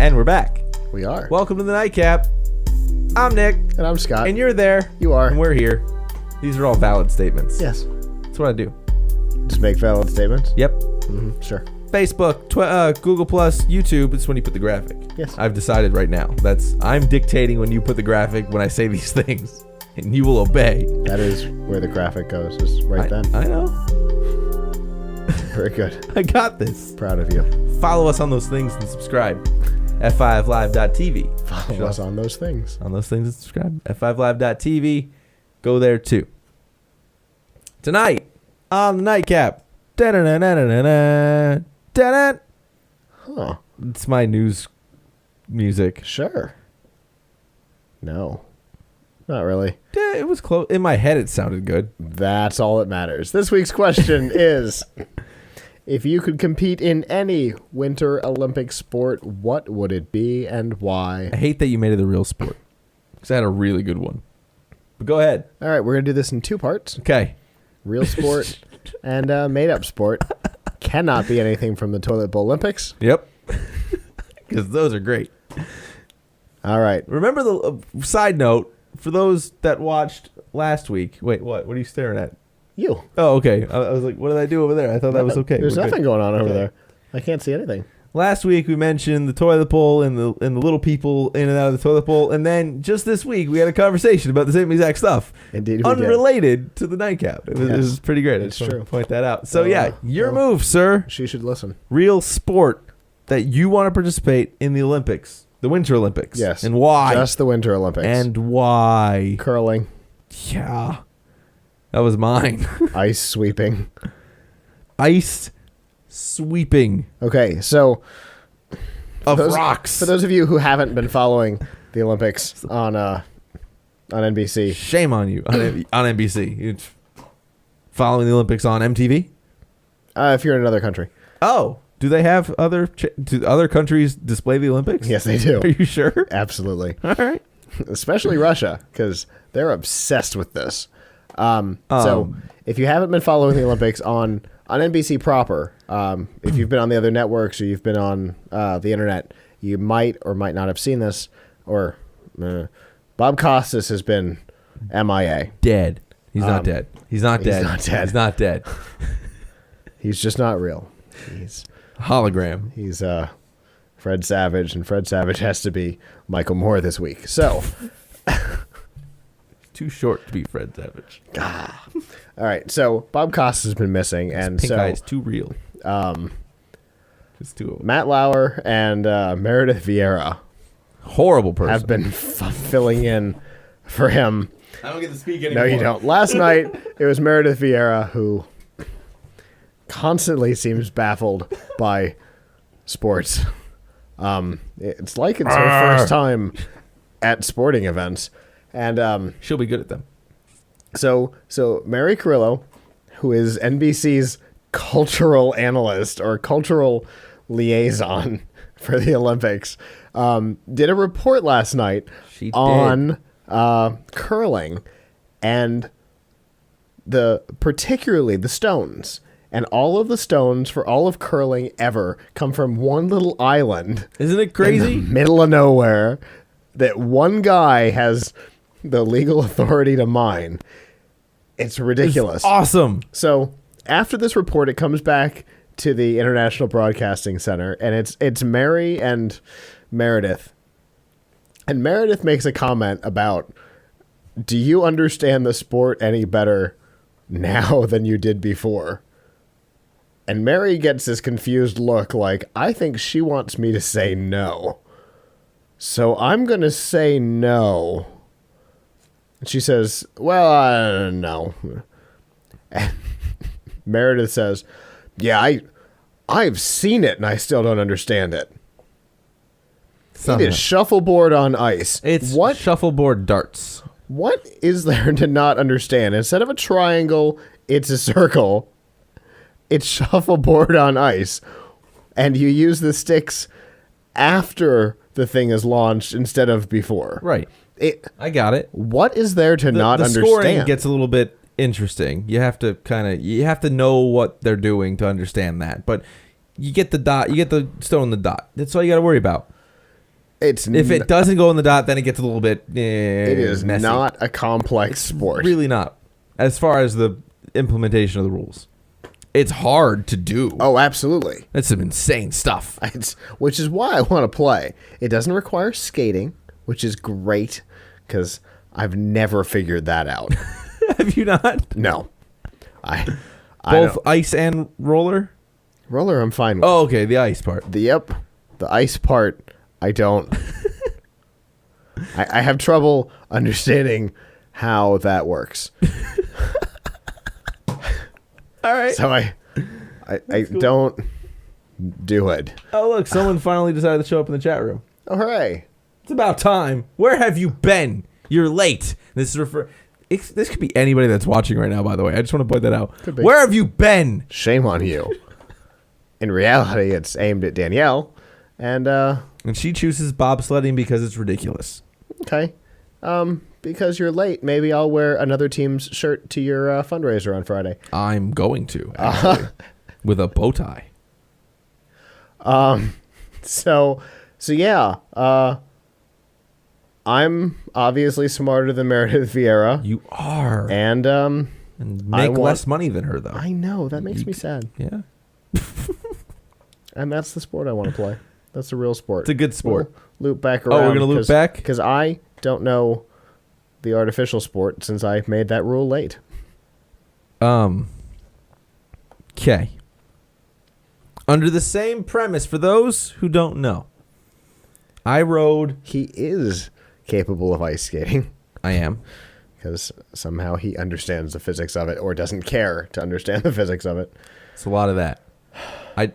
And we're back. We are. Welcome to the Nightcap. I'm Nick. And I'm Scott. And you're there. You are. And we're here. These are all valid statements. Yes. That's what I do. Just make valid statements? Yep. Mm-hmm. Sure. Facebook, Google+, YouTube, it's when you put the graphic. Yes. I've decided right now. I'm dictating when you put the graphic when I say these things. And you will obey. That is where the graphic goes, is right then. I know. Very good. I got this. Proud of you. Follow us on those things and subscribe. F5live.tv. Follow us on those things. On those things and subscribe. F5live.tv. Go there too. Tonight on the Nightcap. Da-da-da-da-da-da. Da-da. Huh. It's my news music. Sure. No. Not really. Yeah, it was close. In my head, it sounded good. That's all that matters. This week's question is, if you could compete in any Winter Olympic sport, what would it be and why? I hate that you made it a real sport because I had a really good one. But go ahead. All right, we're going to do this in two parts. Okay. Real sport and made-up sport. Cannot be anything from the Toilet Bowl Olympics. Yep. Because those are great. All right. Remember the side note, for those that watched last week. Wait, what? What are you staring at? You. Oh, okay. I was like, what did I do over there? I thought that was okay. There's We're nothing good. going on over Okay. there. I can't see anything. Last week we mentioned the toilet bowl and the little people in and out of the toilet bowl, and then just this week we had a conversation about the same exact stuff. Indeed, we unrelated to the Nightcap. It was pretty great. It's I just wanted true. to point that out. So your move, sir. She should listen. Real sport that you want to participate in the Olympics, the Winter Olympics. Yes. And why? Just the Winter Olympics. And why? Curling. Yeah. That was mine. Ice sweeping. Ice sweeping Okay, so of those, rocks. for those of you who haven't been following the Olympics on NBC, Shame on you on NBC. You're following the Olympics on MTV? if you're in another country. Oh, do they have do other countries display the Olympics? Yes, they do. Are you sure? Absolutely. All right. Especially Russia, because they're obsessed with this. So if you haven't been following the Olympics on NBC proper, if you've been on the other networks or you've been on the internet, you might or might not have seen this. Or Bob Costas has been MIA. Dead. He's not dead. He's not dead. not dead. He's not dead. He's just not real. He's Hologram. Fred Savage, and Fred Savage has to be Michael Moore this week. So, Too short to be Fred Savage. all right. So Bob Costas has been missing, and Pink so eye is too real. Just too Matt Lauer and Meredith Vieira horrible person. have been filling in for him. I don't get to speak anymore. No, you don't. Last night, it was Meredith Vieira who constantly seems baffled by sports. It's like it's her first time at sporting events. And She'll be good at them. so Mary Carrillo, who is NBC's cultural analyst or cultural liaison for the Olympics, did a report last night She on curling and particularly the stones. And all of the stones for all of curling ever come from one little island Isn't it in crazy? the middle of nowhere that one guy has the legal authority to mine. It's ridiculous. It's awesome. So after this report, it comes back to the International Broadcasting Center, and it's Mary and Meredith. And Meredith makes a comment about, do you understand the sport any better now than you did before? And Mary gets this confused look like, I think she wants me to say no. So I'm going to say no. And she says, well, I don't know. And Meredith says, yeah, I've seen it and I still don't understand it. It is shuffleboard on ice. It's what shuffleboard darts. What is there to not understand? Instead of a triangle, it's a circle. It's shuffleboard on ice. And you use the sticks after the thing is launched instead of before. Right. I got it. What is there to not the understand? scoring gets a little bit interesting. You have to know what they're doing to understand that. But you get the dot, you get the stone in the dot. That's all you got to worry about. If it doesn't go in the dot, then it gets a little bit it is messy. not a complex sport. Really not. As far as the implementation of the rules. It's hard to do. Oh, absolutely. That's some insane stuff. Which is why I want to play. It doesn't require skating, which is great because I've never figured that out. Have you not? No. I Both don't. ice and roller? Roller I'm fine with. Oh, okay, the ice part. The ice part I don't. I have trouble understanding how that works. All right. So I don't do it. Oh, look, someone finally decided to show up in the chat room. Oh, hooray. It's about time. Where have you been? You're late. This could be anybody that's watching right now, by the way. I just want to point that out. Could be. Where have you been? Shame on you. In reality, it's aimed at Danielle. And she chooses bobsledding because it's ridiculous. okay. Because you're late, maybe I'll wear another team's shirt to your fundraiser on Friday. I'm going to, actually, with a bow tie. So yeah. I'm obviously smarter than Meredith Vieira. You are. And make less money than her, though. I know. That makes me sad. Yeah. And that's the sport I want to play. That's a real sport. It's a good sport. We'll loop back around. Oh, we're going to loop back? Because I don't know the artificial sport since I made that rule late. Okay. Under the same premise, for those who don't know, I rode... He is capable of ice skating. I am. Because somehow he understands the physics of it or doesn't care to understand the physics of it. It's a lot of that.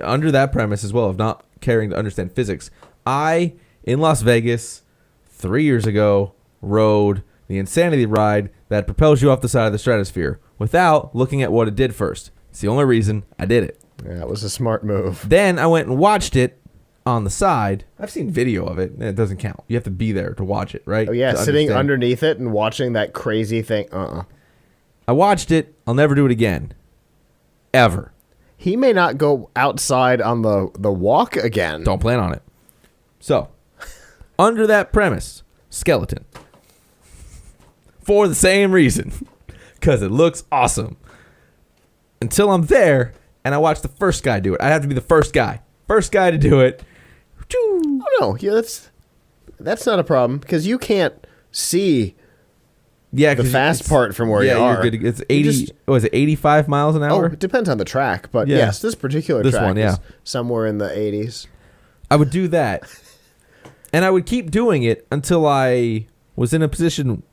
Under that premise as well of not caring to understand physics, I, in Las Vegas, 3 years ago, rode the Insanity ride that propels you off the side of the stratosphere without looking at what it did first. It's the only reason I did it. Yeah, that was a smart move. Then I went and watched it on the side. I've seen video of it, and it doesn't count. You have to be there to watch it, right? Oh, yeah, To sitting understand. underneath it and watching that crazy thing. I watched it. I'll never do it again. Ever. He may not go outside on the walk again. Don't plan on it. So, under that premise, skeleton. For the same reason. Because it looks awesome. Until I'm there, and I watch the first guy do it. I have to be the first guy. First guy to do it. Oh, no. Yeah, that's not a problem. Because you can't see Yeah, the fast part from where you are. You're good. It's 80. Was it 85 miles an Oh, hour? it depends on the track. But Yeah. yes, this particular This track one, yeah. is somewhere in the 80s. I would do that. And I would keep doing it until I was in a position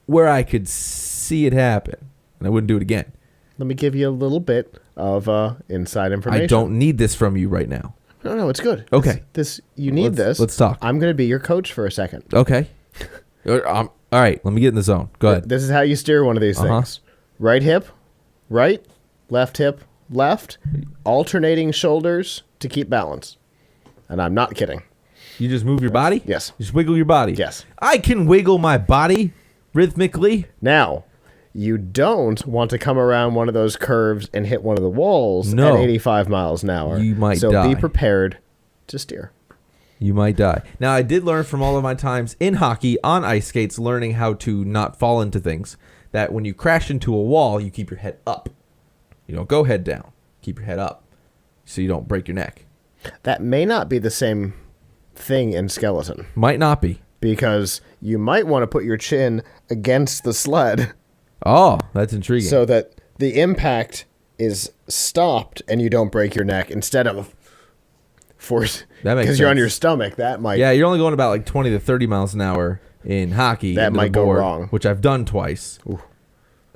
where I could see it happen. And I wouldn't do it again. Let me give you a little bit of inside information. I don't need this from you right now. No, it's good. Okay. You need this. Let's talk. I'm going to be your coach for a second. Okay. All right. Let me get in the zone. Go ahead. This is how you steer one of these things. Right hip, right, left hip, left, alternating shoulders to keep balance. And I'm not kidding. You just move your body? Yes. You just wiggle your body? Yes. I can wiggle my body rhythmically. Now, you don't want to come around one of those curves and hit one of the walls No. at 85 miles an hour. You might so die. be prepared to steer. You might die. Now, I did learn from all of my times in hockey on ice skates, learning how to not fall into things, that when you crash into a wall, you keep your head up. You don't go head down. Keep your head up so you don't break your neck. That may not be the same thing in skeleton Might not be. because you might want to put your chin against the sled Oh, that's intriguing. so that the impact is stopped and you don't break your neck instead of force. That makes because you're on sense. your stomach. That might. Yeah, you're only going about like 20 to 30 miles an hour in hockey. That into might the go board, wrong. Which I've done twice. Ooh.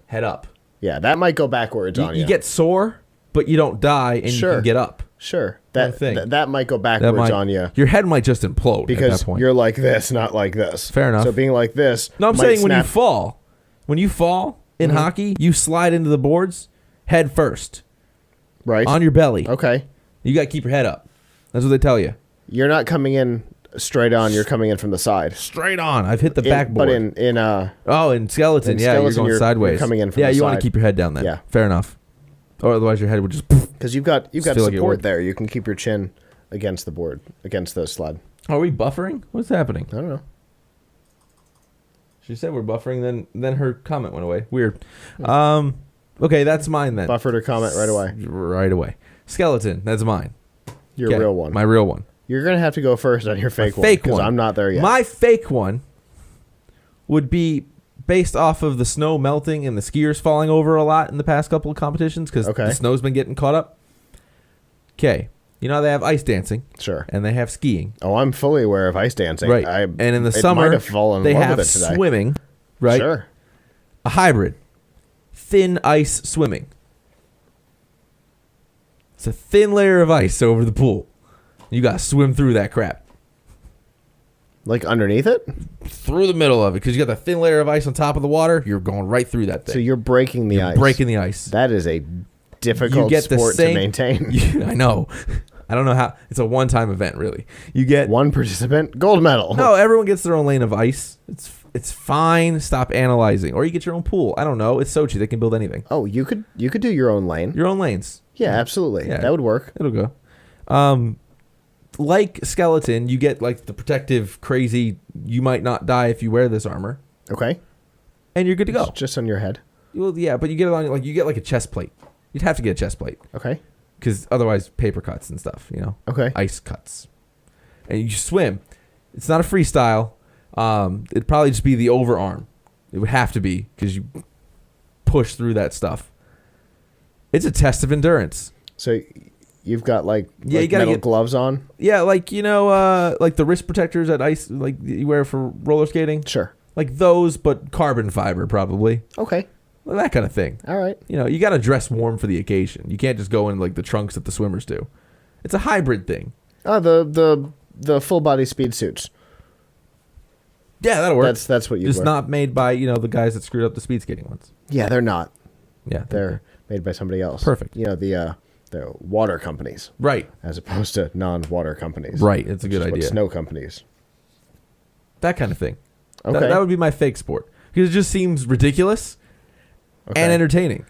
Head up. Yeah, that might go backwards on you. You get sore, but you don't die, and Sure. you can get up. Sure. One That thing. that might go backwards on you Your head might just implode at because that point. you're like this, not like this. Fair enough. So being like this. No, I'm might saying when you snap- fall. When you fall in hockey, you slide into the boards head first right on your belly. Okay. You got to keep your head up. That's what they tell you. You're not coming in straight on. You're coming in from the side. Straight on. I've hit the backboard. But in Oh, in skeleton, in yeah, skeleton, you're going you're sideways. coming in from yeah, the you want side. to keep your head down then. Yeah. Fair enough. Or otherwise your head would just... because you've got feel like it support would. there. You can keep your chin against the board, against the sled. Are we buffering? What's happening? I don't know. She said we're buffering, then her comment went away. Weird. Okay, that's mine then. Buffered her comment right away. Right away. Skeleton, that's mine. Your Okay, real one. My real one. You're going to have to go first on your fake one. Fake Because one. I'm not there yet. My fake one would be based off of the snow melting and the skiers falling over a lot in the past couple of competitions because Okay. the snow's been getting caught up. Okay. You know how they have ice dancing Sure. and they have skiing. Oh, I'm fully aware of ice dancing. Right. And in the it summer, might have fallen in they love have with it today. swimming, right? Sure. A hybrid. Thin ice swimming. It's a thin layer of ice over the pool. You got to swim through that crap. Like underneath it? Through the middle of it because you got the thin layer of ice on top of the water. You're going right through that thing. So you're breaking the ice. Breaking the ice. That is a difficult You get the sport same- to maintain. I know. I don't know how. It's a one-time event, really. You get One participant, gold medal. no. Everyone gets their own lane of ice. It's fine. Stop analyzing, or you get your own pool. I don't know. It's Sochi. They can build anything. Oh, you could do your own lane. Your own lanes. Yeah, absolutely. Yeah. That would work. It'll go. Like skeleton, you get like the protective, crazy. You might not die if you wear this armor, Okay. and you're good to go. Just on your head. Well, yeah, but you get it on like you get like a chest plate. You'd have to get a chest plate Okay. because otherwise paper cuts and stuff. You know. Okay. Ice cuts, and you swim. It's not a freestyle. It'd probably just be the overarm. It would have to be because you push through that stuff. It's a test of endurance. So you've got like, Yeah, you gotta metal get- gloves on? Yeah, like like the wrist protectors at ice, like you wear for roller skating, Sure. like those, but carbon fiber probably, Okay. Well, that kind of thing. All right. You know, you got to dress warm for the occasion. You can't just go in like the trunks that the swimmers do. It's a hybrid thing. Oh, the full body speed suits. Yeah, that'll work. That's what you just wear. not made by the guys that screwed up the speed skating ones. Yeah, they're not. Yeah, They're made by somebody else. Perfect. You know, the water companies right. as opposed to non-water companies. Right, it's a which good is what idea. snow companies. That kind of thing. Okay. That would be my fake sport because it just seems ridiculous Okay. and entertaining.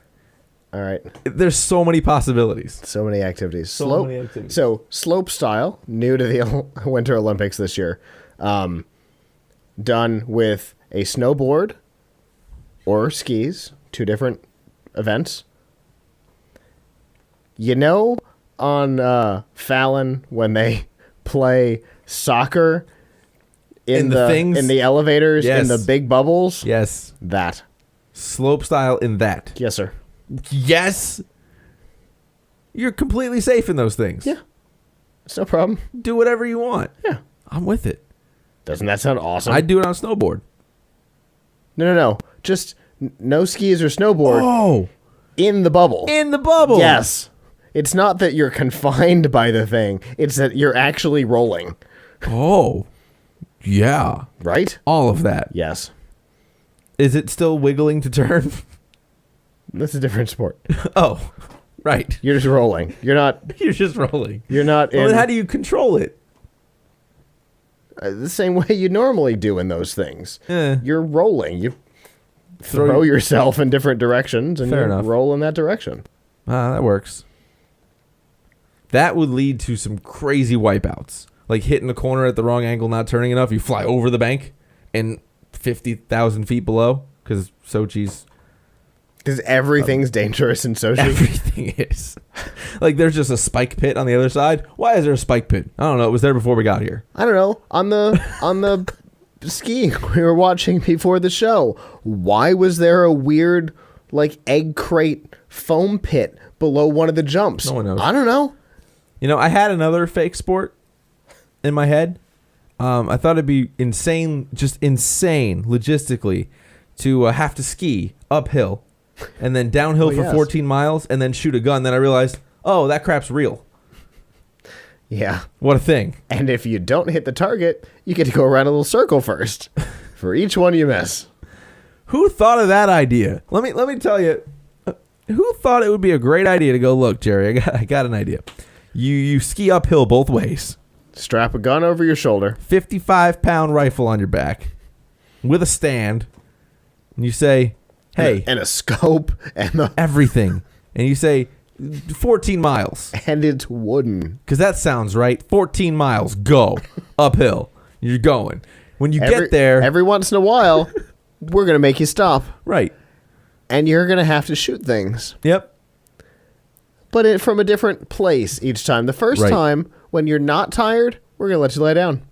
All right. There's so many possibilities. So many activities. So many activities. So slope style, new to the Winter Olympics this year, done with a snowboard or skis, two different events. You know, on Fallon when they play soccer In the things? in the elevators Yes. in the big bubbles. Yes. That. Slope style in that. Yes, sir. Yes. You're completely safe in those things. Yeah. It's no problem. Do whatever you want. Yeah. I'm with it. Doesn't that sound awesome? I'd do it on a snowboard. No. Just no skis or snowboard Oh, in the bubble. in the bubble. Yes. It's not that you're confined by the thing. It's that you're actually rolling. Oh, yeah. Right? All of that. Yes. Is it still wiggling to turn? That's a different sport. Oh, right. You're just rolling. You're not You're just rolling. you're not Well, in then how do you control it? the same way you normally do in those things. Eh. You're rolling. You Throw throw your- yourself in different directions and Fair you enough. roll in that direction. That works. That would lead to some crazy wipeouts. Like hitting a corner at the wrong angle, not turning enough. You fly over the bank and 50,000 feet below because Sochi's Because everything's dangerous in Sochi. everything is. Like there's just a spike pit on the other side. Why is there a spike pit? I don't know. It was there before we got here. I don't know. On the skiing we were watching before the show, why was there a weird like egg crate foam pit below one of the jumps? No one knows. I don't know. You know, I had another fake sport in my head. I thought it'd be insane, just insane logistically to have to ski uphill and then downhill Oh, for yes. 14 miles and then shoot a gun. Then I realized, oh, that crap's real. Yeah. What a thing. And if you don't hit the target, you get to go around a little circle first for each one you miss. Who thought of that idea? Let me tell you. Who thought it would be a great idea to go, look, Jerry, I got an idea. You ski uphill both ways. Strap a gun over your shoulder. 55-pound rifle on your back with a stand. And you say, hey, And a scope everything. And you say 14 miles. and it's wooden. Because that sounds right. 14 miles. Go. uphill. You're going. When you get there, every once in a while, we're going to make you stop. right. And you're going to have to shoot things. Yep. But from a different place each time. The first Right. time, when you're not tired, we're going to let you lay down.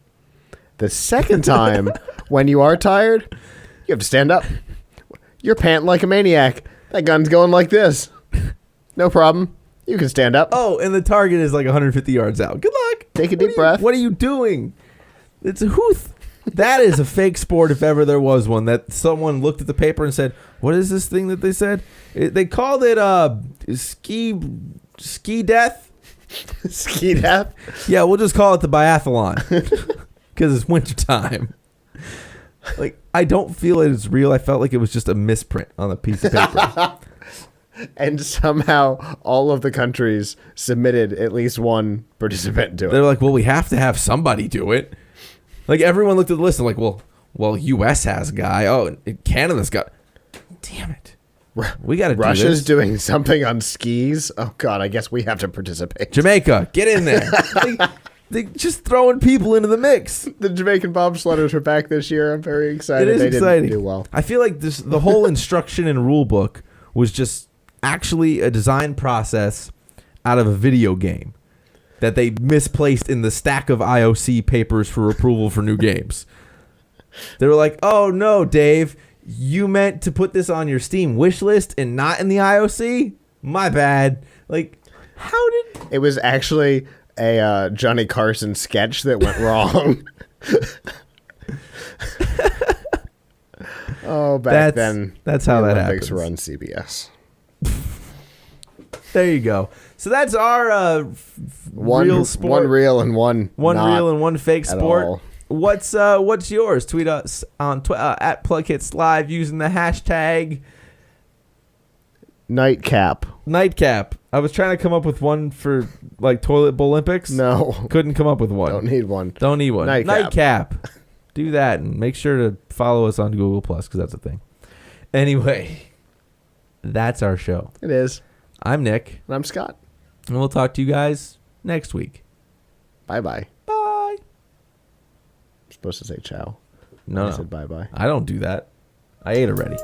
The second time, when you are tired, you have to stand up. You're panting like a maniac. That gun's going like this. No problem. You can stand up. Oh, and the target is like 150 yards out. Good luck. Take a deep breath. What are you doing? It's a hooth. That is a fake sport if ever there was one. That someone looked at the paper and said, "What is this thing that they said?" They called it ski death. Ski death. Yeah, we'll just call it the biathlon because it's wintertime. Like, I don't feel it is real. I felt like it was just a misprint on a piece of paper. And somehow all of the countries submitted at least one participant to it. They're like, well, we have to have somebody do it. Like, everyone looked at the list and like, well, U.S. has a guy. Oh, and Canada's got. Damn it. We got to do this. Russia's doing something on skis. Oh, God, I guess we have to participate. Jamaica, get in there. They just throwing people into the mix. The Jamaican bobsledders are back this year. I'm very excited. It is they exciting. Didn't do well. I feel like the whole instruction and rule book was just actually a design process out of a video game that they misplaced in the stack of IOC papers for approval for new games. They were like, "Oh no, Dave, you meant to put this on your Steam wish list and not in the IOC? My bad." Like, how did It was actually a Johnny Carson sketch that went wrong. Oh, back then. That's how the that Olympics happens. were on CBS. There you go. So that's our One real sport. One real and one not real and one fake at sport. all. What's yours? Tweet us on at PlugHitsLive using the hashtag Nightcap. Nightcap. I was trying to come up with one for like Toilet Bowl Olympics. No. Couldn't come up with one. Don't need one. Don't need one. Nightcap. Nightcap. Do that and make sure to follow us on Google Plus because that's a thing. Anyway, that's our show. It is. I'm Nick, And I'm Scott. and we'll talk to you guys next week. Bye-bye. Bye. You're supposed to say ciao. No, I no. said bye-bye. I don't do that. I ate already.